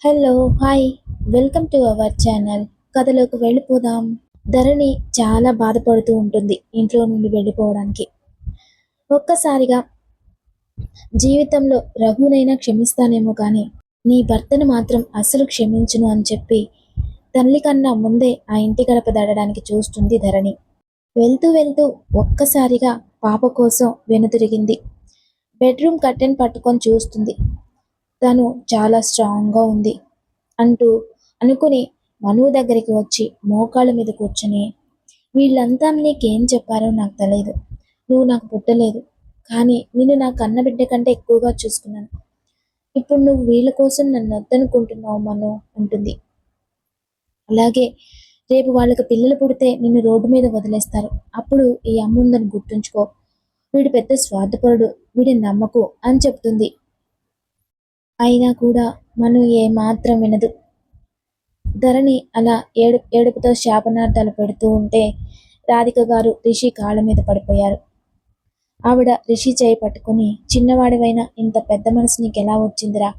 Hello, hi. Welcome to our channel. కథలోకి వెళ్ళిపోదాం. ధరణి చాలా బాధపడుతూ ఉంటుంది ఇంట్లో నుండి వెళ్ళిపోవడానికి. ఒక్కసారిగా జీవితంలో రఘునైనా క్షమిస్తానేమో కానీ నీ భర్తను మాత్రం అస్సలు క్షమించును అని చెప్పి తల్లి కన్నా ముందే ఆ ఇంటి గడప దాటడానికి చూస్తుంది ధరణి. వెళ్తూ వెళ్తూ ఒక్కసారిగా పాప కోసం వెనుతిరిగింది. బెడ్రూమ్ కర్టెన్ పట్టుకొని చూస్తుంది. తను చాలా స్ట్రాంగ్గా ఉంది అంటూ అనుకుని మనువు దగ్గరికి వచ్చి మోకాళ్ళ మీద కూర్చొని, వీళ్ళంతా నీకేం చెప్పారో నాకు తెలియదు. నువ్వు నాకు పుట్టలేదు, కానీ నిన్ను నా కన్న బిడ్డ కంటే ఎక్కువగా చూసుకున్నాను. ఇప్పుడు నువ్వు వీళ్ళ కోసం నన్ను వద్దనుకుంటున్నావు మను అంటుంది. అలాగే రేపు వాళ్ళకి పిల్లలు పుడితే నిన్ను రోడ్డు మీద వదిలేస్తారు. అప్పుడు ఈ అమ్మ ఉందని గుర్తుంచుకో. వీడు పెద్ద స్వార్థపరుడు, వీడిని నమ్మకు అని చెప్తుంది. అయినా కూడా మను ఏమాత్రం వినదు. ధరణి అలా ఏడుపుతో శాపనార్థాలు పెడుతూ ఉంటే రాధిక గారు రిషి కాళ్ళ మీద పడిపోయారు. ఆవిడ రిషి చేయి పట్టుకుని, చిన్నవాడివైనా ఇంత పెద్ద మనసు నీకెలా వచ్చిందిరా?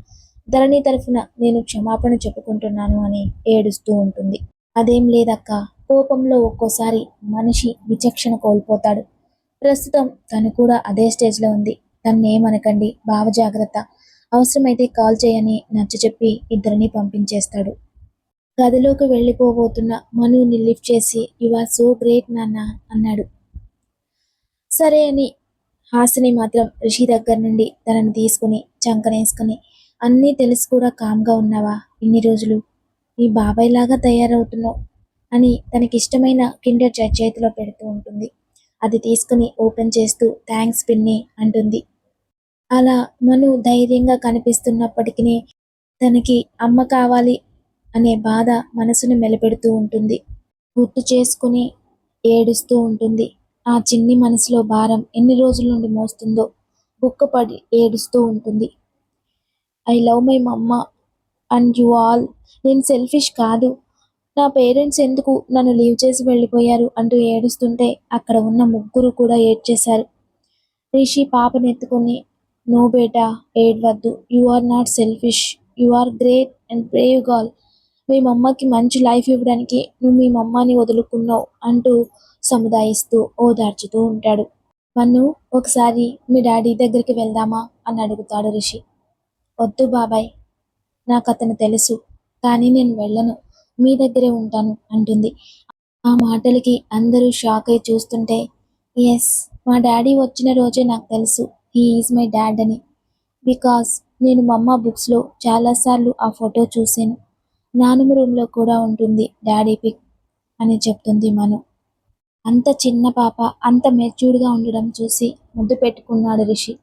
ధరణి తరఫున నేను క్షమాపణ చెప్పుకుంటున్నాను అని ఏడుస్తూ ఉంటుంది. అదేం లేదక్క, కోపంలో ఒక్కోసారి మనిషి విచక్షణ కోల్పోతాడు. ప్రస్తుతం తను కూడా అదే స్టేజ్లో ఉంది. తన్నేమనకండి, బావ జాగ్రత్త, అవసరమైతే కాల్ చేయని నచ్చచెప్పి ఇద్దరిని పంపించేస్తాడు. గదిలోకి వెళ్ళిపోబోతున్న మనుని లిఫ్ట్ చేసి, యు ఆర్ సో గ్రేట్ నాన్న అన్నాడు. సరే అని హాసిని మాత్రం రిషి దగ్గర నుండి తనని తీసుకుని చంకనేసుకుని, అన్నీ తెలిసి కూడా కామ్గా ఉన్నావా ఇన్ని రోజులు? ఈ బాబాయ్ లాగా తయారవుతున్నావు అని తనకిష్టమైన కిండర్ జాయ్ చేతిలో పెడుతూ ఉంటుంది. అది తీసుకుని ఓపెన్ చేస్తూ థ్యాంక్స్ పిన్ని అంటుంది. అలా మను ధైర్యంగా కనిపిస్తున్నప్పటికీ తనకి అమ్మ కావాలి అనే బాధ మనసును మెలిపెడుతూ ఉంటుంది. గుర్తు చేసుకుని ఏడుస్తూ ఉంటుంది. ఆ చిన్ని మనసులో భారం ఎన్ని రోజుల నుండి మోస్తుందో బుక్కపడి ఏడుస్తూ ఉంటుంది. ఐ లవ్ మై మమ్మ అండ్ యు ఆల్. నేను సెల్ఫిష్ కాదు. నా పేరెంట్స్ ఎందుకు నన్ను లీవ్ చేసి వెళ్ళిపోయారు అంటూ ఏడుస్తుంటే అక్కడ ఉన్న ముగ్గురు కూడా ఏడ్చేశారు. రిషి పాపనెత్తుకుని, నో బేటా, ఏడవద్దు. You are not selfish. You are great and brave girl. మీ మమ్మకి మంచి లైఫ్ ఇవ్వడానికి నువ్వు మీ మమ్మని వదులుకున్నావు అంటూ సముదాయిస్తూ ఓదార్చుతూ ఉంటాడు. మన్ను, ఒకసారి మీ డాడీ దగ్గరికి వెళ్దామా అని అడుగుతాడు రిషి. వద్దు బాబాయ్, నాకు అతను తెలుసు, కానీ నేను వెళ్ళను, మీ దగ్గరే ఉంటాను అంటుంది. ఆ మాటలకి అందరూ షాక్ అయి చూస్తుంటే, ఎస్, మా డాడీ వచ్చిన రోజే నాకు తెలుసు హీ ఈజ్ మై డాడ్ అని. బికాస్ నేను మమ్మ బుక్స్లో చాలాసార్లు ఆ ఫోటో చూశాను. నానమ్మ రూమ్లో కూడా ఉంటుంది డాడీ పిక్ అని చెప్తుంది మను. అంత చిన్న పాప అంత మెచ్యూర్డ్గా ఉండడం చూసి ముద్దు పెట్టుకున్నాడు రిషి.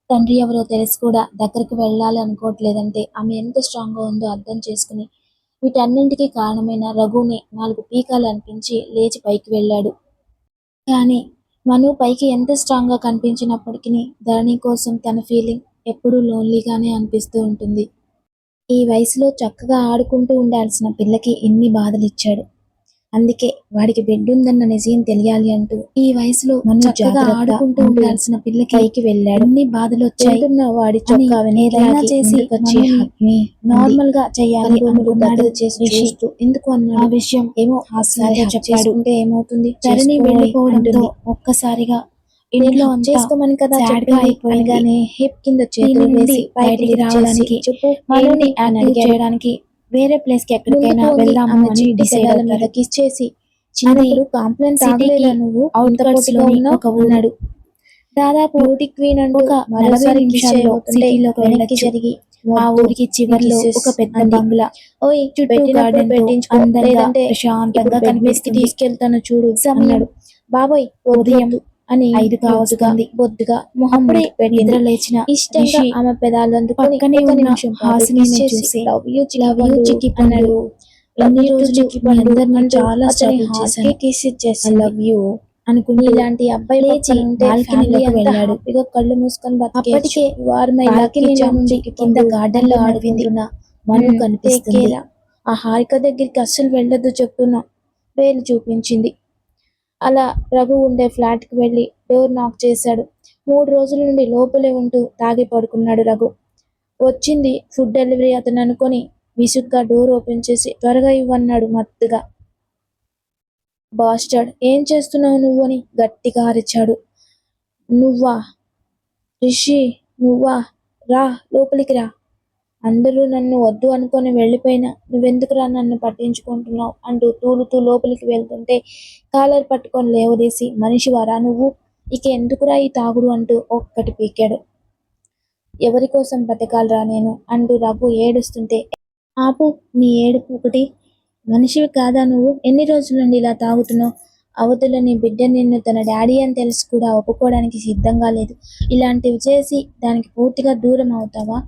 తండ్రి ఎవరో తెలిసి కూడా దగ్గరకు వెళ్ళాలి అనుకోవట్లేదంటే ఆమె ఎంత స్ట్రాంగ్గా ఉందో అర్థం చేసుకుని వీటన్నింటికీ కారణమైన రఘుని 4 పీకాలు అనిపించి లేచి పైకి వెళ్ళాడు. కానీ మను పైకి ఎంత స్ట్రాంగ్గా కనిపించినప్పటికీ ధరణి కోసం తన ఫీలింగ్ ఎప్పుడూ లోన్లీగానే అనిపిస్తూ ఉంటుంది. ఈ వయసులో చక్కగా ఆడుకుంటూ ఉండాల్సిన పిల్లకి ఇన్ని బాధలిచ్చాడు. అందుకే వాడికి బిడ్డుందన్న నిజం తెలియాలి అంటూ ఈ వయసులో చక్కగా ఆడుకుంటూ ఉండాల్సిన పిల్లకి పైకి వెళ్ళాడు. అన్ని బాధలు వచ్చాయి. వాడి చొక్కా ఏదైనా చేసి నార్మల్ గా చేయాలి అనుకున్నాడు. చూస్తూ ఎందుకు అన్నాడు ఆ విషయం ఏమో హాస్యాగా చెప్పాడు. ఏమవుతుంది, ధరణి వెళ్ళిపోవడంతో ఒక్కసారిగా ఇంట్లో చేసుకోమని కదా అయిపోయిగానే హిప్ కింద చేతులు వేసి బయటికి రావడానికి మనల్ని యాక్టివ్ చేయడానికి వేరే ప్లేస్ కి ఎక్కడికైనా వెళ్దాము అని డిసైడ్ మీద కిస్ చేసి, చిన్నప్పుడు కాంప్లైంట్ తాగలేదా నువ్వు అవుట్కట్స్ లో ఒక ఊనాడు. దాదాపు బ్యూటీ క్వీన్ అంటూ ఒక 40 నిమిషాల్లో సిటీలోకి వెనక్కి జరిగి ఆ ఊరికి చివర్లో ఒక పెద్ద బంగ్లా, ఓయ్ చుట్టూ గార్డెన్ అందంగా ప్రశాంతంగా కనిపిస్తుంది. తీసుకెళ్తాను చూడు అన్నాడు. బాబోయ్ ఉదయం అని 5 కావస్తుంది. బొద్దుగా మొహమ్మడే నిద్ర లేచిన ఇష్టంగా ఆమె పెదాలు అందుకొని పక్కనే ఉన్న హాసిని చూసి లవ్ యూ చిక్కి అన్నాడు. ఎన్ని రోజులు అందరినీ చాలా చేసి లవ్ యూ అనుకుని ఇలాంటి అబ్బాయి లేచి బాల్కనీలోకి వెళ్ళాడు. ఇక కళ్ళు మూసుకొని అప్పటికే వారు బాల్కనీలో నుండి కింద గార్డెన్ లో ఆడుకుంటున్న మను కనిపిస్తుంది. ఆ హారిక దగ్గరికి అస్సలు వెళ్ళొద్దు చెప్తున్నా వేలు చూపించింది. అలా రఘు ఉండే ఫ్లాట్కి వెళ్ళి డోర్ నాక్ చేశాడు. 3 రోజుల నుండి లోపలే ఉంటూ తాగి పడుకున్నాడు రఘు. వచ్చింది ఫుడ్ డెలివరీ అతను అనుకొని విసుగ్గా డోర్ ఓపెన్ చేసి త్వరగా ఇవ్వన్నాడు మత్తుగా. బాస్టర్డ్, ఏం చేస్తున్నావు నువ్వు అని గట్టిగా అరిచాడు. నువ్వా రిషి, నువ్వా, రా లోపలికి రా. అందరూ నన్ను వద్దు అనుకొని వెళ్ళిపోయినా నువ్వెందుకురా నన్ను పట్టించుకుంటున్నావు అంటూ తూలుతూ లోపలికి వెళ్తుంటే కాలర్ పట్టుకొని లేవదీసి, మనిషివారా నువ్వు, ఇక ఎందుకురా ఈ తాగుడు అంటూ ఒక్కటి పీకాడు. ఎవరి కోసం బతకాలరా నేను అంటూ రఘు ఏడుస్తుంటే, ఆపు నీ ఏడుపు ఒకటి, మనిషివి కాదా నువ్వు, ఎన్ని రోజుల నుండి ఇలా తాగుతున్నావు, అవతల నీ బిడ్డ నిన్ను తన డాడీ అని తెలిసి కూడా ఒప్పుకోవడానికి సిద్ధంగా లేదు, ఇలాంటివి చేసి దానికి పూర్తిగా దూరం అవుతావా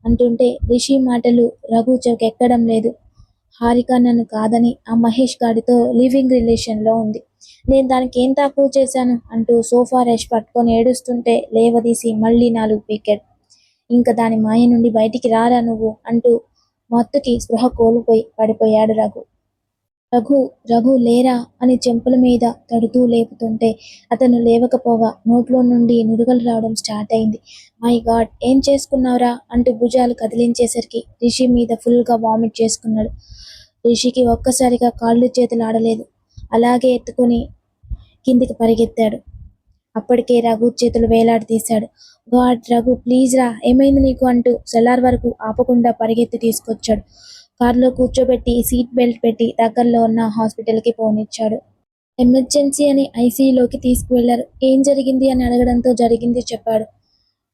అంటుంటే రిషి మాటలు రఘు చెవికెక్కడం లేదు. హారిక నన్ను కాదని ఆ మహేష్ గాడితో లివింగ్ రిలేషన్లో ఉంది, నేను దానికి ఏం తక్కువ చేశాను అంటూ సోఫా రెష్ పట్టుకొని ఏడుస్తుంటే లేవదీసి మళ్ళీ 4 పీకాడు. ఇంక దాని మాయ నుండి బయటికి రారా నువ్వు అంటూ మత్తుకి స్పృహ కోల్పోయి పడిపోయాడు రఘు. రఘు రఘు లేరా అని చెంపల మీద తడుతూ లేపుతుంటే అతను లేవకపోగా నోట్లో నుండి నురగలు రావడం స్టార్ట్ అయింది. మై గాడ్, ఏం చేసుకున్నావురా అంటూ భుజాలు కదిలించేసరికి రిషి మీద ఫుల్గా వామిట్ చేసుకున్నాడు. రిషికి ఒక్కసారిగా కాళ్ళు చేతులు ఆడలేదు. అలాగే ఎత్తుకుని కిందికి పరిగెత్తాడు. అప్పటికే రఘు చేతులు వేలాడదీశాడు. గాడ్, రఘు ప్లీజ్ రా, ఏమైంది నీకు అంటూ సెల్లార్ వరకు ఆపకుండా పరిగెత్తి తీసుకొచ్చాడు. కారులో కూర్చోబెట్టి సీట్ బెల్ట్ పెట్టి దగ్గరలో ఉన్న హాస్పిటల్కి పోనిచ్చాడు. ఎమర్జెన్సీ అని ఐసీయూలోకి తీసుకువెళ్లారు. ఏం జరిగింది అని అడగడంతో జరిగింది చెప్పాడు.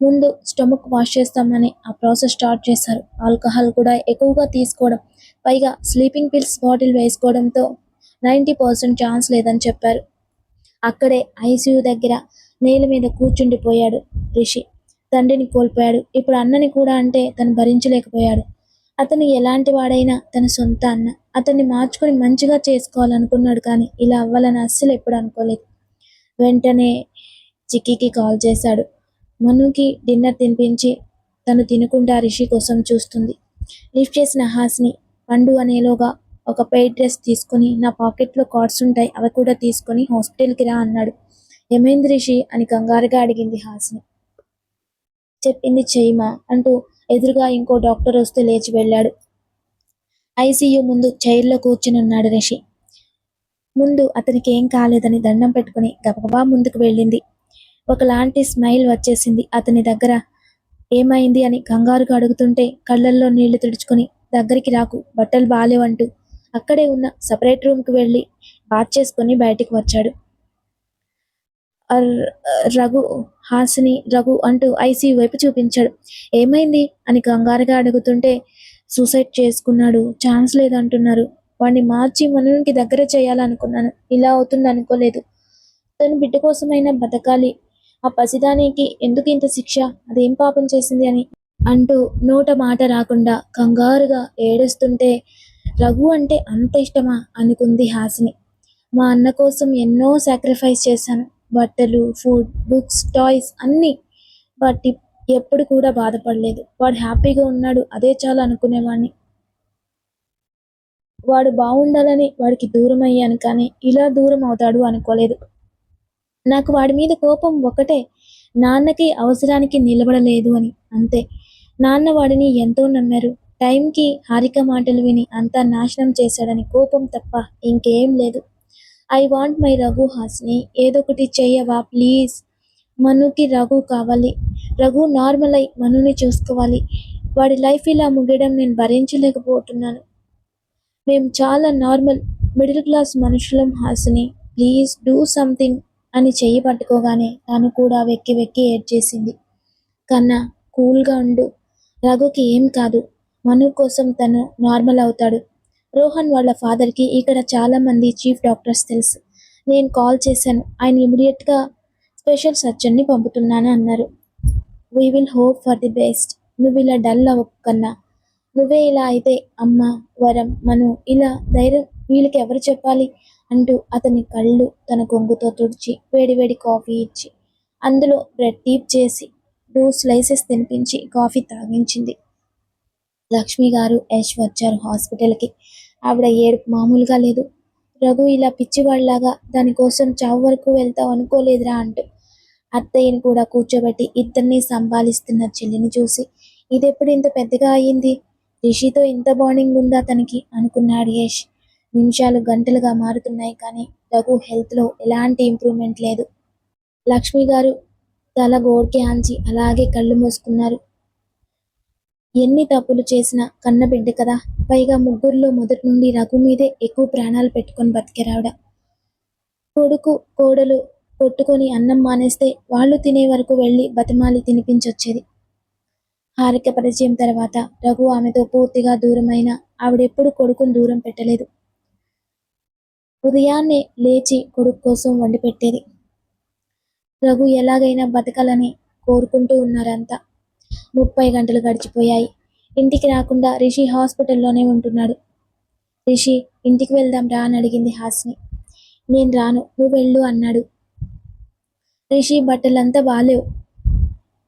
ముందు స్టమక్ వాష్ చేస్తామని ఆ ప్రాసెస్ స్టార్ట్ చేశారు. ఆల్కహాల్ కూడా ఎక్కువగా తీసుకోవడం, పైగా స్లీపింగ్ పిల్స్ బాటిల్ వేసుకోవడంతో 90% ఛాన్స్ లేదని చెప్పారు. అక్కడే ఐసీయూ దగ్గర నేల మీద కూర్చుండిపోయాడు రిషి. తండ్రిని కోల్పోయాడు, ఇప్పుడు అన్నని కూడా అంటే తను భరించలేకపోయాడు. అతను ఎలాంటి వాడైనా తన సొంత అన్న, అతన్ని మార్చుకొని మంచిగా చేసుకోవాలనుకున్నాడు, కానీ ఇలా అవ్వాలని అస్సలు ఎప్పుడు అనుకోలేదు. వెంటనే చిక్కీకి కాల్ చేశాడు. మనుకి డిన్నర్ తినిపించి తను తినకుండా రిషి కోసం చూస్తుంది. లిఫ్ట్ చేసిన హాస్ని పండు అనేలోగా ఒక పెయిడ్ డ్రెస్ తీసుకొని, నా పాకెట్లో కార్డ్స్ ఉంటాయి అవి కూడా తీసుకొని హాస్పిటల్కి రా అన్నాడు. ఏమైంది రిషి అని కంగారుగా అడిగింది హాస్ని. చెప్పింది చెయ్యమా అంటూ ఎదురుగా ఇంకో డాక్టర్ వస్తే లేచి వెళ్ళాడు. ఐసీయూ ముందు చైర్లో కూర్చుని ఉన్నాడు రిషి. ముందు అతనికి ఏం కాలేదని దండం పెట్టుకుని గబగబా ముందుకు వెళ్ళింది. ఒకలాంటి స్మైల్ వచ్చేసింది అతని దగ్గర. ఏమైంది అని కంగారుగా అడుగుతుంటే కళ్ళల్లో నీళ్లు తుడుచుకొని, దగ్గరికి రాకు, బట్టలు బాలేవంటూ అక్కడే ఉన్న సపరేట్ రూమ్కి వెళ్ళి బాత్ చేసుకొని బయటికి వచ్చాడు. రఘు హాసిని రఘు అంటూ ఐసీయూ వైపు చూపించాడు. ఏమైంది అని కంగారుగా అడుగుతుంటే, సూసైడ్ చేసుకున్నాడు, ఛాన్స్ లేదంటున్నారు, వాడిని మార్చి మనకి దగ్గర చేయాలనుకున్నాను, ఇలా అవుతుంది అనుకోలేదు, తను బిడ్డ కోసమైనా బతకాలి, ఆ పసిదానికి ఎందుకు ఇంత శిక్ష, అదేం పాపం చేసింది అని అంటూ నోట మాట రాకుండా కంగారుగా ఏడుస్తుంటే, రఘు అంటే అంత ఇష్టమా అనుకుంది హాసిని. మా అన్న కోసం ఎన్నో సాక్రిఫైస్ చేశాను, బట్టలు, ఫుడ్, బుక్స్, టాయ్స్ అన్నీ, బట్ ఎప్పుడు కూడా బాధపడలేదు, వాడు హ్యాపీగా ఉన్నాడు అదే చాలు అనుకునేవాడిని, వాడు బాగుండాలని వాడికి దూరం అయ్యాను, కానీ ఇలా దూరం అవుతాడు అనుకోలేదు. నాకు వాడి మీద కోపం ఒకటే, నాన్నకి అవసరానికి నిలబడలేదు అని, అంతే. నాన్న వాడిని ఎంతో నమ్మారు, టైంకి హారిక మాటలు విని అంతా నాశనం చేశాడని కోపం తప్ప ఇంకేం లేదు. I want my Raghu Hasni, ఏదొకటి చెయ్యవా ప్లీజ్, మనుకి రఘు కావాలి, రఘు నార్మల్ అయి మనుని చూసుకోవాలి, వాడి లైఫ్ ఇలా ముగియడం నేను భరించలేకపోతున్నాను, మేము చాలా నార్మల్ మిడిల్ క్లాస్ మనుషులం హాసిని, ప్లీజ్ డూ సంథింగ్ అని చెయ్యి పట్టుకోగానే తను కూడా వెక్కి వెక్కి ఏడ్చేసింది. కన్నా కూల్గా ఉండు, రఘుకి ఏం కాదు, మను కోసం తను నార్మల్ అవుతాడు. రోహన్ వాళ్ళ ఫాదర్కి ఇక్కడ చాలామంది చీఫ్ డాక్టర్స్ తెలుసు, నేను కాల్ చేశాను, ఆయన ఇమీడియట్గా స్పెషల్ సర్జన్ని పంపుతున్నాను అన్నారు. We will hope for the best, నువ్వు ఇలా డల్ అవ్వకు కన్నా, నువ్వే ఇలా అయితే అమ్మ, వరం, మను ఇలా ధైర్యం వీళ్ళకి ఎవరు చెప్పాలి అంటూ అతని కళ్ళు తన కొంగుతో తుడిచి వేడివేడి కాఫీ ఇచ్చి అందులో బ్రెడ్ డీప్ చేసి 2 స్లైసెస్ తినిపించి కాఫీ తాగించింది. లక్ష్మి గారు యష్ వచ్చారు హాస్పిటల్కి. ఆవిడ ఏడుపు మామూలుగా లేదు. రఘు ఇలా పిచ్చివాళ్లాగా దానికోసం చావు వరకు వెళ్తావు అనుకోలేదురా అంటూ అత్తయ్యని కూడా కూర్చోబెట్టి ఇద్దరిని సంభాలిస్తున్న చెల్లిని చూసి, ఇదెప్పుడు ఇంత పెద్దగా అయ్యింది, రిషితో ఇంత బాండింగ్ ఉందా తనకి అనుకున్నాడు యష్. నిమిషాలు గంటలుగా మారుతున్నాయి కానీ రఘు హెల్త్లో ఎలాంటి ఇంప్రూవ్మెంట్ లేదు. లక్ష్మి గారు తల గోడ్కి ఆంచి అలాగే కళ్ళు మూసుకున్నారు. ఎన్ని తప్పులు చేసినా కన్నబిడ్డ కదా. పైగా ముగ్గురిలో మొదటి నుండి రఘు మీదే ఎక్కువ ప్రాణాలు పెట్టుకొని బతికేరావిడ. కొడుకు కోడలు కొట్టుకొని అన్నం మానేస్తే వాళ్ళు తినే వరకు వెళ్ళి బతిమాలి తినిపించొచ్చేది. హారిక పరిచయం తర్వాత రఘు ఆమెతో పూర్తిగా దూరమైన ఆవిడెప్పుడు కొడుకుని దూరం పెట్టలేదు. ఉదయాన్నే లేచి కొడుకు కోసం వండి పెట్టేది. రఘు ఎలాగైనా బతకాలని కోరుకుంటూ ఉన్నారంతా. 30 గంటలు గడిచిపోయాయి. ఇంటికి రాకుండా రిషి హాస్పిటల్లోనే ఉంటున్నాడు. రిషి, ఇంటికి వెళ్దాం రా అని అడిగింది హాసిని. నేను రాను, నువ్వు వెళ్ళు అన్నాడు. రిషి బట్టలంతా బాలేవు,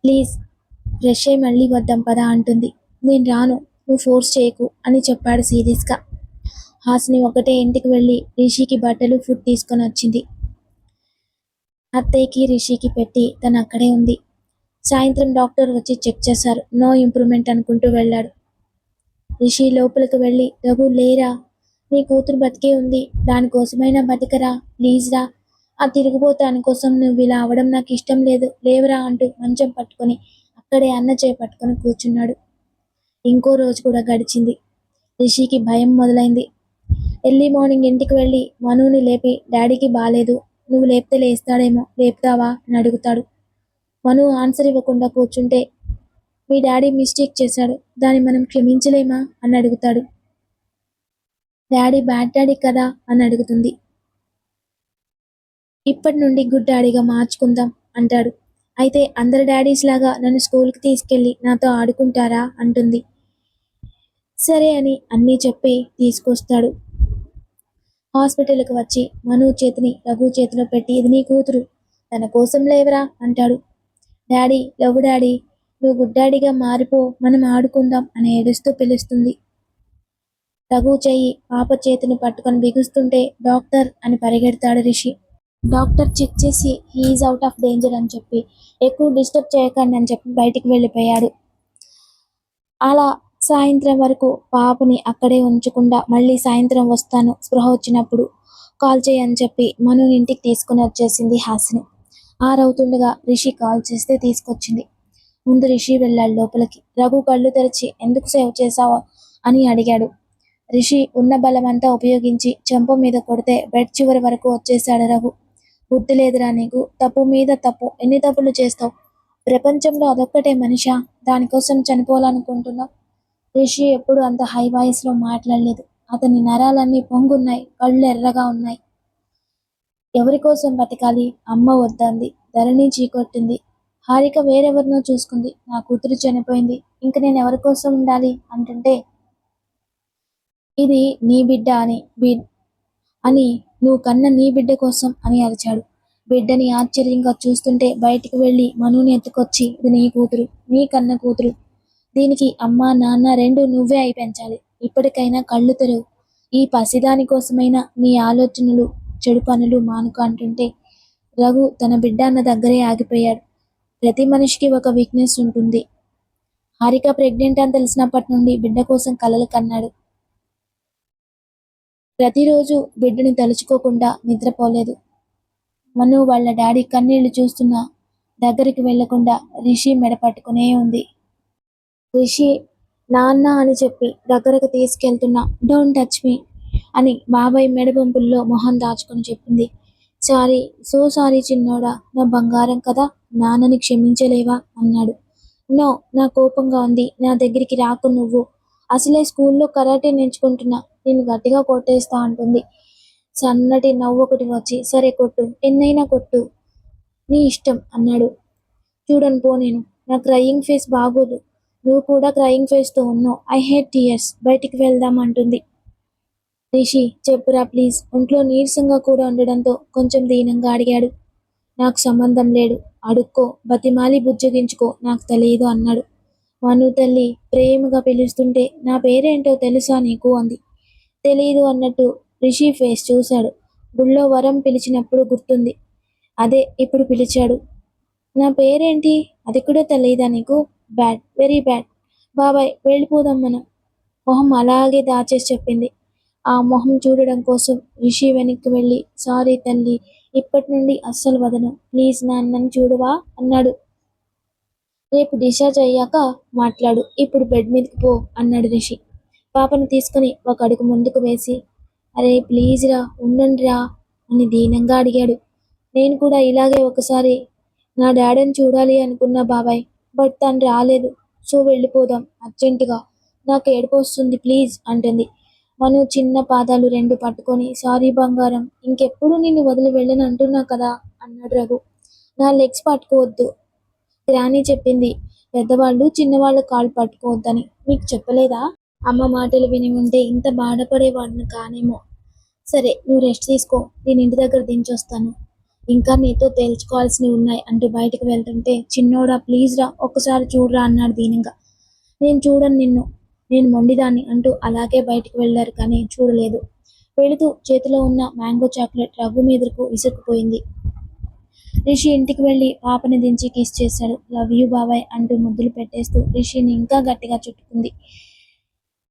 ప్లీజ్ ఫ్రెష్ అయి మళ్ళీ వద్దాం పదా అంటుంది. నేను రాను, నువ్వు ఫోర్స్ చేయకు అని చెప్పాడు సీరియస్గా. హాసిని ఒక్కటే ఇంటికి వెళ్ళి రిషికి బట్టలు ఫుడ్ తీసుకొని వచ్చింది. అత్తయ్యకి రిషికి పెట్టి తను అక్కడే ఉంది. సాయంత్రం డాక్టర్ వచ్చి చెక్ చేశారు. నో ఇంప్రూవ్మెంట్ అనుకుంటూ వెళ్ళాడు. రిషి లోపలికి వెళ్ళి, రఘు లేరా, నీ కూతురు బతికే ఉంది, దానికోసమైనా బతికరా ప్లీజ్ రా, ఆ తిరిగిపోతే కోసం నువ్వు ఇలా అవడం నాకు ఇష్టం లేదు, లేవరా అంటూ మంచం పట్టుకొని అక్కడే అన్న చేయి పట్టుకొని కూర్చున్నాడు. ఇంకో రోజు కూడా గడిచింది. రిషికి భయం మొదలైంది. ఎర్లీ మార్నింగ్ ఇంటికి వెళ్ళి మనుని లేపి, డాడీకి బాలేదు, నువ్వు లేపితే లేస్తాడేమో, లేపుతావా అని అడుగుతాడు. మను ఆన్సర్ ఇవ్వకుండా కూర్చుంటే, మీ డాడీ మిస్టేక్ చేశాడు, దాన్ని మనం క్షమించలేమా అని అడుగుతాడు. డాడీ బ్యాడ్ డాడీ కదా అని అడుగుతుంది. ఇప్పటి నుండి గుడ్ డాడీగా మార్చుకుందాం అంటాడు. అయితే అందరి డాడీస్ లాగా నన్ను స్కూల్కి తీసుకెళ్ళి నాతో ఆడుకుంటారా అంటుంది. సరే అని అన్నీ చెప్పి తీసుకొస్తాడు. హాస్పిటల్కి వచ్చి మను చేతిని రఘు చేతిలో పెట్టి, ఇది నీ కూతురు, తన కోసం లేవరా అంటాడు. డాడీ లవ్ డాడీ, నువ్వు గుడ్ డాడీగా మారిపో, మనం ఆడుకుందాం అని ఏడుస్తూ పిలుస్తుంది. రఘు చెయ్యి పాప చేతిని పట్టుకొని బిగుస్తుంటే డాక్టర్ అని పరిగెడతాడు రిషి. డాక్టర్ చెక్ చేసి హీఈస్ అవుట్ ఆఫ్ డేంజర్ అని చెప్పి, ఎక్కువ డిస్టర్బ్ చేయకండి అని చెప్పి బయటికి వెళ్ళిపోయాడు. అలా సాయంత్రం వరకు పాపని అక్కడే ఉంచకుండా మళ్ళీ సాయంత్రం వస్తాను, స్పృహ వచ్చినప్పుడు కాల్ చేయని చెప్పి మనుని ఇంటికి తీసుకుని వచ్చేసింది హాసిని. ఆరవుతుండగా రిషి కాల్ చేస్తే తీసుకొచ్చింది. ముందు రిషి వెళ్ళాడు లోపలికి. రఘు కళ్ళు తెరిచి ఎందుకు సేవ్ చేశావో అని అడిగాడు. రిషి ఉన్న బలమంతా ఉపయోగించి చెంప మీద కొడితే బెడ్ చివరి వరకు వచ్చేశాడు రఘు. బుద్ధి లేదురా నీకు, తప్పు మీద తప్పు, ఎన్ని తప్పులు చేస్తావు, ప్రపంచంలో అదొక్కటే మనిషా, దానికోసం చనిపోవాలనుకుంటున్నావు. రిషి ఎప్పుడు అంత హై వాయిస్లో మాట్లాడలేదు. అతని నరాలన్నీ పొంగున్నాయి, కళ్ళు ఎర్రగా ఉన్నాయి. ఎవరి కోసం బతకాలి, అమ్మ వద్దంది, ధరణి చీకొట్టింది, హారిక వేరెవరినో చూసుకుంది, నా కూతురు చనిపోయింది, ఇంక నేను ఎవరి కోసం ఉండాలి అంటుంటే, ఇది నీ బిడ్డ అని నువ్వు కన్న నీ బిడ్డ కోసం అని అరిచాడు. బిడ్డని ఆశ్చర్యంగా చూస్తుంటే బయటికి వెళ్ళి మనుని ఎత్తుకొచ్చి, ఇది నీ కూతురు, నీ కన్న కూతురు, దీనికి అమ్మ నాన్న రెండు నువ్వే అయి పెంచాలి, ఇప్పటికైనా కళ్ళు తెరువు, ఈ పసిదాని కోసమైనా నీ ఆలోచనలు చెడు పనులు మానుక అంటుంటే రఘు తన బిడ్డ అన్న దగ్గరే ఆగిపోయాడు. ప్రతి మనిషికి ఒక వీక్నెస్ ఉంటుంది. హారిక ప్రెగ్నెంట్ అని తెలిసినప్పటి నుండి బిడ్డ కోసం కలలు కన్నాడు. ప్రతిరోజు బిడ్డని తలుచుకోకుండా నిద్రపోలేదు. మను వాళ్ళ డాడీ కన్నీళ్లు చూస్తున్నా దగ్గరికి వెళ్లకుండా రిషి మెడ పట్టుకునే ఉంది. రిషి నాన్న అని చెప్పి దగ్గరకు తీసుకెళ్తున్నా, డోంట్ టచ్ మీ అని బాబాయ్ మెడబొంపుల్లో మొహం దాచుకొని చెప్పింది. సారీ, సో సారీ చిన్నోడా, నా బంగారం కదా, నాన్నని క్షమించలేవా అన్నాడు. నో, నా కోపంగా ఉంది, నా దగ్గరికి రాకు నువ్వు, అసలే స్కూల్లో కరాటే నేర్చుకుంటున్నా, నేను గట్టిగా కొట్టేస్తా అంటుంది. సన్నటి నవ్వు ఒకటి వచ్చి, సరే కొట్టు, ఎన్నైనా కొట్టు, నీ ఇష్టం అన్నాడు. చూడను పో, నేను నా క్రయింగ్ ఫేస్ బాగోదు, నువ్వు కూడా క్రయింగ్ ఫేస్తో ఉన్నావు, ఐ హేట్ టీయర్స్, బయటికి వెళ్దాం అంటుంది. రిషి చెప్పురా ప్లీజ్, ఒంట్లో నీరసంగా కూడా ఉండడంతో కొంచెం దీనంగా అడిగాడు. నాకు సంబంధం లేడు, అడుక్కో, బతిమాలి బుజ్జగించుకో, నాకు తెలియదు అన్నాడు. మను తల్లి ప్రేమగా పిలుస్తుంటే, నా పేరేంటో తెలుసా నీకు అంది. తెలీదు అన్నట్టు రిషి ఫేస్ చూశాడు. గుళ్ళో వరం పిలిచినప్పుడు గుర్తుంది, అదే ఇప్పుడు పిలిచాడు. నా పేరేంటి, అది కూడా తెలియదా నీకు, బ్యాడ్, వెరీ బ్యాడ్, బాబాయ్ వెళ్ళిపోదాం మనం, మొహం అలాగే దాచేసి చెప్పింది. ఆ మొహం చూడడం కోసం రిషి వెనక్కి వెళ్ళి, సారీ తల్లి, ఇప్పటి నుండి అస్సలు వదను. ప్లీజ్ నాన్నని చూడవా అన్నాడు. రేపు డిశ్చార్జ్ అయ్యాక మాట్లాడు. ఇప్పుడు బెడ్ మీదకి పో అన్నాడు రిషి. పాపను తీసుకుని ఒక అడుగు ముందుకు వేసి, అరే ప్లీజ్ రా, ఉండండి రా అని దీనంగా అడిగాడు. నేను కూడా ఇలాగే ఒకసారి నా డాడీని చూడాలి అనుకున్నా బాబాయ్. బట్ తను రాలేదు. సో వెళ్ళిపోదాం అర్జెంటుగా. నాకు ఏడుపు వస్తుంది ప్లీజ్ అంటుంది. మను చిన్న పాదాలు రెండు పట్టుకొని, సారీ బంగారం, ఇంకెప్పుడు నిన్ను వదిలి వెళ్ళను అంటున్నా కదా అన్నాడు రఘు. నా లెగ్స్ పట్టుకోవద్దు. గ్రాని చెప్పింది. పెద్దవాళ్ళు చిన్నవాళ్ళ కాళ్ళు పట్టుకోవద్దని మీకు చెప్పలేదా? అమ్మ మాటలు విని ఉంటే ఇంత బాధపడేవాడిని కానేమో. సరే నువ్వు రెస్ట్ తీసుకో, నేను ఇంటి దగ్గర దించొస్తాను. ఇంకా నీతో తేల్చుకోవాల్సినవి ఉన్నాయి అంటూ బయటకు వెళ్తుంటే, చిన్నోడా ప్లీజ్ రా, ఒక్కసారి చూడరా అన్నాడు దీనంగా. నేను చూడను నిన్ను, నేను మొండిదాన్ని అంటూ అలాగే బయటకు వెళ్లారు కానీ చూడలేదు. వెళుతూ చేతిలో ఉన్న మ్యాంగో చాక్లెట్ రఘు మీదకు విసుక్కుపోయింది. రిషి ఇంటికి వెళ్ళి పాపని దించి కిస్ చేశాడు. లవ్ యూ బాబాయ్ అంటూ ముద్దులు పెట్టేస్తూ రిషిని ఇంకా గట్టిగా చుట్టుకుంది.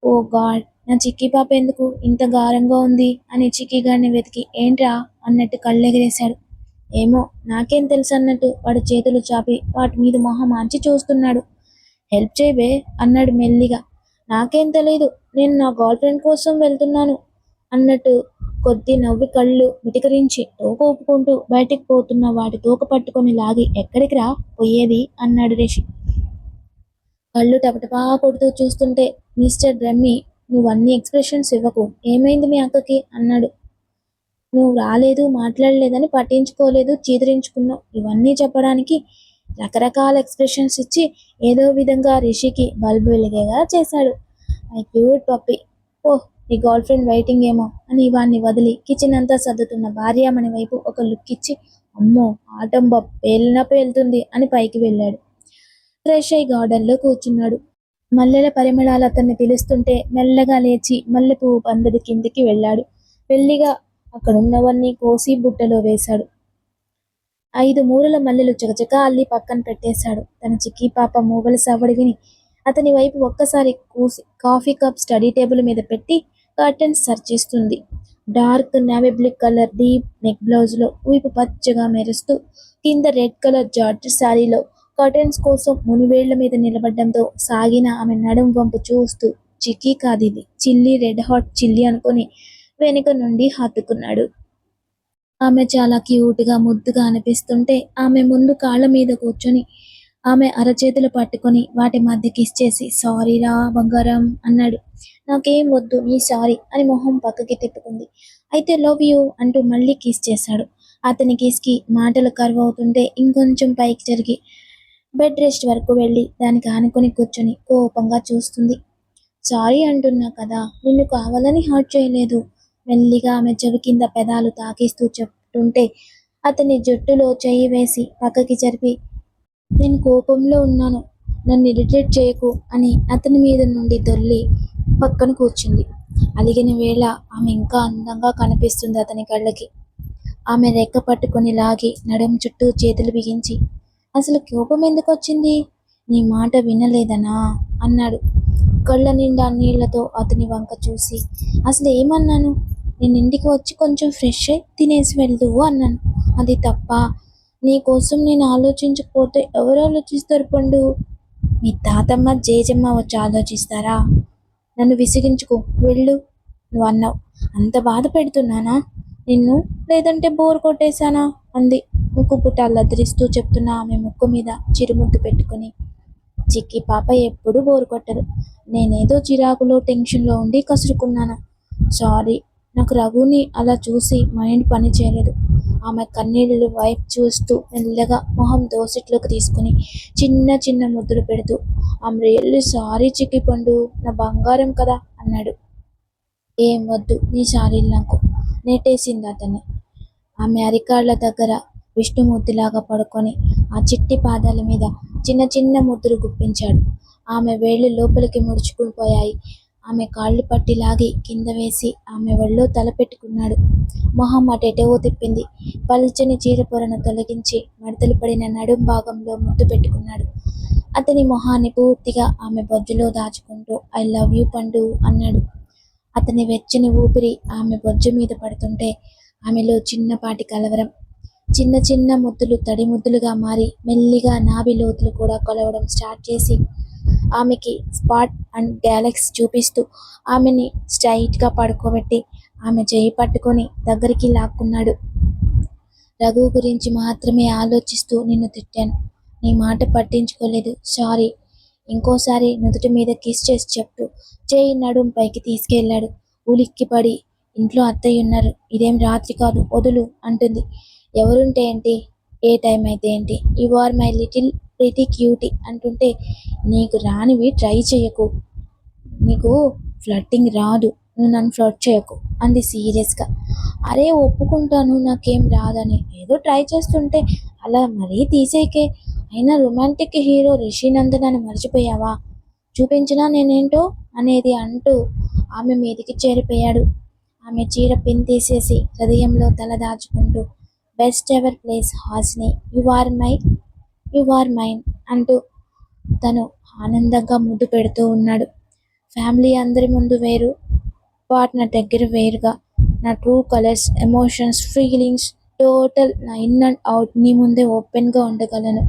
ఓ గాడ్, నా చిక్కి పాప ఎందుకు ఇంత గారంగా ఉంది అని చిక్కి గారిని వెతికి ఏంట్రా అన్నట్టు కళ్ళెగరేశాడు. ఏమో నాకేం తెలుసు అన్నట్టు వాడు చేతులు చాపి వాటి మీద మొహం మార్చి చూస్తున్నాడు. హెల్ప్ చేయబే అన్నాడు మెల్లిగా. నాకేం తెలియదు, నేను నా గర్ల్ ఫ్రెండ్ కోసం వెళ్తున్నాను అన్నట్టు కొద్ది నవ్వి కళ్ళు మిటికరించి తోక ఊపుకుంటూ బయటికి పోతున్న వాటి తోక పట్టుకొని లాగి, ఎక్కడికి రా పోయేది అన్నాడు రిషి. కళ్ళు టపటపా కొడుతూ చూస్తుంటే, మిస్టర్ రమ్మి, నువ్వు అన్ని ఎక్స్ప్రెషన్స్ ఇవ్వకు. ఏమైంది మీ అక్కకి అన్నాడు. నువ్వు రాలేదు, మాట్లాడలేదని పట్టించుకోలేదు, చీదరించుకున్నావు. ఇవన్నీ చెప్పడానికి రకరకాల ఎక్స్ప్రెషన్స్ ఇచ్చి ఏదో విధంగా రిషికి బల్బు వెలిగేగా చేశాడు. మై క్యూట్ పప్పి. ఓహ్, నీ గర్ల్ ఫ్రెండ్ వెయిటింగ్ ఏమో అని వాణ్ణి వదిలి కిచెన్ అంతా సర్దుతున్న భార్యామణి వైపు ఒక లుక్ ఇచ్చి, అమ్మో ఆటం బాబ్ పేలినప్పు వెళ్తుంది అని పైకి వెళ్ళాడు. ఫ్రెష్ అయి గార్డెన్లో కూర్చున్నాడు. మల్లెల పరిమళాలు అతన్ని పిలుస్తుంటే మెల్లగా లేచి మల్లెపువ్వు పందిరి కిందికి వెళ్ళాడు. మెల్లిగా అక్కడున్నవన్నీ కోసి బుట్టలో వేశాడు. 5 మూరల మల్లెలు చకచకా అల్లి పక్కన పెట్టేశాడు. తన చిక్కీ పాప మూగల సవ్వడి విని అతని వైపు ఒక్కసారి కూసి కాఫీ కప్ స్టడీ టేబుల్ మీద పెట్టి కర్టెన్స్ సర్చేస్తుంది. Dark navy blue colour deep neck బ్లౌజ్లో వీపు పచ్చగా మెరుస్తూ కింద రెడ్ కలర్ జార్జ్ శారీలో కర్టెన్స్ కోసం మునివేళ్ల మీద నిలబడ్డంతో సాగిన ఆమె నడుం వంపు చూస్తూ, చిక్కీ కాదిది, చిల్లీ, రెడ్ హాట్ చిల్లీ అనుకుని వెనుక నుండి హత్తుకున్నాడు. ఆమె చాలా క్యూట్గా ముద్దుగా అనిపిస్తుంటే ఆమె ముందు కాళ్ళ మీద కూర్చొని ఆమె అరచేతులు పట్టుకొని వాటి మధ్య కిస్ చేసి, సారీరా బంగారం అన్నాడు. నాకేం వద్దు నీ సారీ అని మొహం పక్కకి తిప్పుకుంది. అయితే లవ్ యూ అంటూ మళ్ళీ కిస్ చేశాడు. అతని కిస్కి మాటలు కరువు అవుతుంటే ఇంకొంచెం పైకి జరిగి బెడ్ రెస్ట్ వరకు వెళ్ళి దానికి ఆనుకొని కూర్చొని కోపంగా చూస్తుంది. సారీ అంటున్నా కదా, నిన్ను కావాలని హర్ట్ చేయలేదు. మెల్లిగా ఆమె చెవి కింద పెదాలు తాకిస్తూ చెప్తుంటే అతని జుట్టులో చెయ్యి వేసి పక్కకి జరిపి, నేను కోపంలో ఉన్నాను, నన్ను ఇరిటేట్ చేయకు అని అతని మీద నుండి దొర్లి పక్కన కూర్చుంది. అలిగిన వేళ ఆమె ఇంకా అందంగా కనిపిస్తుంది అతని కళ్ళకి. ఆమె రెక్క పట్టుకొని లాగి నడుం చుట్టూ చేతులు బిగించి, అసలు కోపం ఎందుకు వచ్చింది? నీ మాట వినలేదనా అన్నాడు కళ్ళ నిండా నీళ్లతో అతని వంక చూసి. అసలు ఏమన్నాను? నేను ఇంటికి వచ్చి కొంచెం ఫ్రెష్ అయి తినేసి వెళ్తూ అన్నాను. అది తప్ప? నీ కోసం నేను ఆలోచించకపోతే ఎవరు ఆలోచిస్తారు పండు? మీ తాతమ్మ జేజమ్మ వచ్చి ఆలోచిస్తారా? నన్ను విసిగించుకో వెళ్ళు. నువ్వు అన్నావు, అంత బాధ పెడుతున్నానా నిన్ను, లేదంటే బోర్ కొట్టేశానా అంది ముక్కు పుటాలు అదిరిస్తూ చెప్తున్న ఆమె ముక్కు మీద చిరుముద్దు పెట్టుకుని. చిక్కి పాప ఎప్పుడు బోరు కొట్టదు. నేనేదో చిరాకులో టెన్షన్లో ఉండి కసురుకున్నాను. సారీ. నాకు రఘుని అలా చూసి మైండ్ పని చేయలేదు. ఆమె కన్నీళ్ళు వైపు చూస్తూ మెల్లగా మొహం దోసిట్లోకి తీసుకుని చిన్న చిన్న ముద్దులు పెడుతూ, ఆమె రియల్లీ సారీ చిక్కి పండు, నా బంగారం కదా అన్నాడు. ఏం వద్దు నీ సారీలు నాకు, నెట్టేసింది అతన్ని. ఆమె అరికాళ్ళ దగ్గర విష్ణుమూర్తిలాగా పడుకొని ఆ చిట్టి పాదాల మీద చిన్న చిన్న ముద్దులు గుప్పించాడు. ఆమె వేళ్ళు లోపలికి ముడుచుకుని పోయాయి. ఆమె కాళ్ళు పట్టి లాగి కింద వేసి ఆమె ఒళ్ళో తల పెట్టుకున్నాడు. మొహం అటెటో తిప్పింది. పల్చని చీర పొరను తొలగించి మడతలు పడిన నడుం భాగంలో ముద్దు పెట్టుకున్నాడు. అతని మొహాన్ని పూర్తిగా ఆమె బొజ్జులో దాచుకుంటూ ఐ లవ్ యూ పండు అన్నాడు. అతని వెచ్చని ఊపిరి ఆమె బొజ్జు మీద పడుతుంటే ఆమెలో చిన్నపాటి కలవరం. చిన్న చిన్న ముద్దులు తడి ముద్దులుగా మారి మెల్లిగా నాభి లోతులు కూడా కొలవడం స్టార్ట్ చేసి ఆమెకి స్పాట్ అండ్ గ్యాలక్స్ చూపిస్తూ ఆమెని స్ట్రైట్గా పడుకోబెట్టి ఆమె చేయి పట్టుకొని దగ్గరికి లాక్కున్నాడు. రఘు గురించి మాత్రమే ఆలోచిస్తూ నిన్ను తిట్టాను. నీ మాట పట్టించుకోలేదు. సారీ. ఇంకోసారి నుదుటి మీద కిస్ చేసి చెప్పు. చేయి నడుం పైకి తీసుకెళ్ళాడు. ఉలిక్కిపడి ఇంట్లో అత్తయ్య ఉన్నారు. ఇదేం రాత్రి కాదు, వదులు అంటుంది. ఎవరుంటే ఏంటి, ఏ టైం అయితే ఏంటి, you are my little pretty cutie అంటుంటే నీకు రానివి ట్రై చేయకు. నీకు ఫ్లర్టింగ్ రాదు. నువ్వు నన్ను ఫ్లర్ట్ చేయకు అంది సీరియస్గా. అరే ఒప్పుకుంటాను నాకేం రాదని, ఏదో ట్రై చేస్తుంటే అలా మరీ తీసేకే. అయినా రొమాంటిక్ హీరో రిషినందన్ అని మర్చిపోయావా? చూపించినా నేనేంటో అనేది అంటూ ఆమె మీదికి చేరిపోయాడు. ఆమె చీర పిన్ తీసేసి హృదయంలో తల దాచుకుంటూ బెస్ట్ ఎవర్ ప్లేస్ హాస్ని, యు ఆర్ మైన్ అంటూ తను ఆనందంగా ముద్దు పెడుతూ ఉన్నాడు. ఫ్యామిలీ అందరి ముందు వేరు, పార్ట్నర్ దగ్గర వేరుగా నా true colours, emotions, feelings total నా ఇన్ అండ్ అవుట్ నీ ముందే ఓపెన్గా ఉండగలను.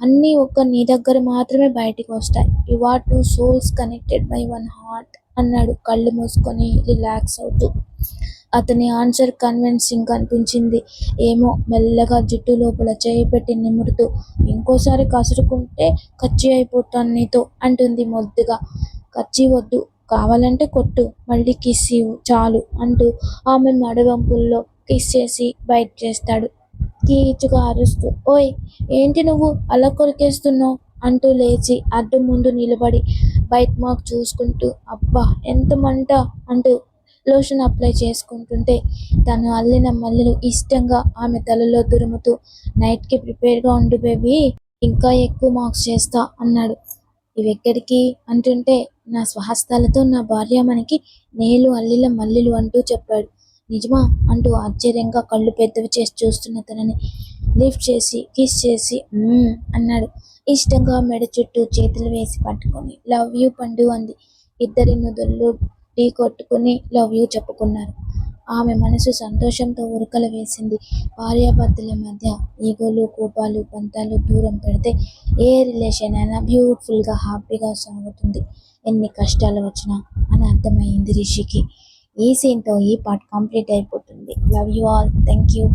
అన్నీ ఒక్క నీ దగ్గర మాత్రమే బయటికి వస్తాయి. You are two souls connected by one heart అన్నాడు కళ్ళు మూసుకొని రిలాక్స్ అవుతూ. అతని ఆన్సర్ కన్విన్సింగ్ అనిపించింది. ఏమో మెల్లగా జుట్టు లోపల చేయి పెట్టి నిమురుతూ ఇంకోసారి కసురుకుంటే కచ్చి అయిపోతాను నీతో అంటుంది మొద్దుగా. కచ్చి వద్దు, కావాలంటే కొట్టు, మళ్ళీ కిస్ ఇవ్వు చాలు అంటూ ఆమె మడవంపుల్లో కిస్ చేసి బైట్ చేస్తాడు. కీచుగా అరుస్తూ ఓయ్ ఏంటి నువ్వు అలా కొరికేస్తున్నావు అంటూ లేచి అద్దం ముందు నిలబడి బైట్ మార్క్ చూసుకుంటూ అబ్బా ఎంత మంట అంటూ లోషన్ అప్లై చేసుకుంటుంటే తను అల్లిన మల్లెలు ఇష్టంగా ఆమె తలలో తురుముతూ నైట్కి ప్రిపేర్గా ఉండు బేబీ, ఇంకా ఎక్కువ మార్క్స్ చేస్తా అన్నాడు. ఇవెక్కడికి అంటుంటే నా స్వహస్తాలతో నా భార్యామణికి నేలు అల్లిల మల్లెలు అంటూ చెప్పాడు. నిజమా అంటూ ఆశ్చర్యంగా కళ్ళు పెద్దవి చేసి చూస్తున్న తనని లిఫ్ట్ చేసి కిస్ చేసి అన్నాడు. ఇష్టంగా మెడ చుట్టూ చేతులు వేసి పట్టుకొని లవ్ యూ పండు అంది. ఇద్దరి నుదుళ్ళు ఢీ కొట్టుకుని లవ్ యూ చెప్పుకున్నారు. ఆమె మనసు సంతోషంతో ఉరకలు వేసింది. భార్యాభర్తల మధ్య ఈగోలు, కోపాలు, పంతాలు దూరం పెడితే ఏ రిలేషన్ అయినా బ్యూటిఫుల్గా హ్యాపీగా సాగుతుంది, ఎన్ని కష్టాలు వచ్చినా అని అర్థమైంది రిషికి. ఈ సీన్తో ఈ పార్ట్ కంప్లీట్ అయిపోతుంది. Love you all. Thank you.